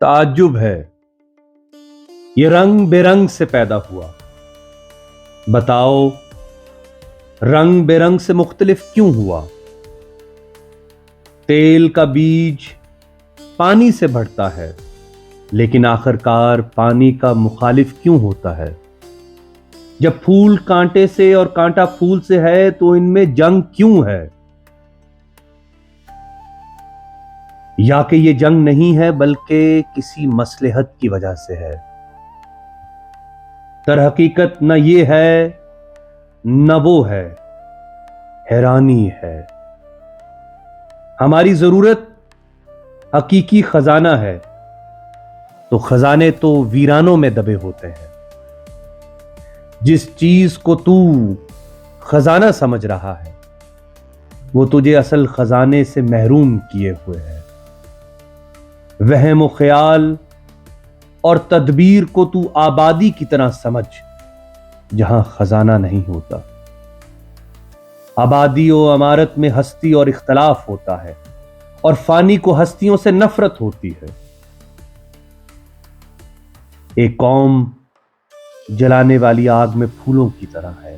تعجب ہے یہ رنگ بے رنگ سے پیدا ہوا، بتاؤ رنگ بے رنگ سے مختلف کیوں ہوا؟ تیل کا بیج پانی سے بڑھتا ہے لیکن آخر کار پانی کا مخالف کیوں ہوتا ہے؟ جب پھول کانٹے سے اور کانٹا پھول سے ہے تو ان میں جنگ کیوں ہے؟ یا کہ یہ جنگ نہیں ہے بلکہ کسی مصلحت کی وجہ سے ہے؟ در حقیقت نہ یہ ہے نہ وہ ہے، حیرانی ہے۔ ہماری ضرورت حقیقی خزانہ ہے تو خزانے تو ویرانوں میں دبے ہوتے ہیں۔ جس چیز کو تو خزانہ سمجھ رہا ہے وہ تجھے اصل خزانے سے محروم کیے ہوئے ہے۔ وہم و خیال اور تدبیر کو تو آبادی کی طرح سمجھ جہاں خزانہ نہیں ہوتا۔ آبادی و عمارت میں ہستی اور اختلاف ہوتا ہے اور فانی کو ہستیوں سے نفرت ہوتی ہے۔ ایک قوم جلانے والی آگ میں پھولوں کی طرح ہے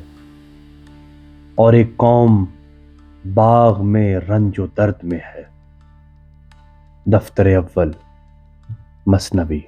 اور ایک قوم باغ میں رنج و درد میں ہے۔ دفتر اول مثنوی۔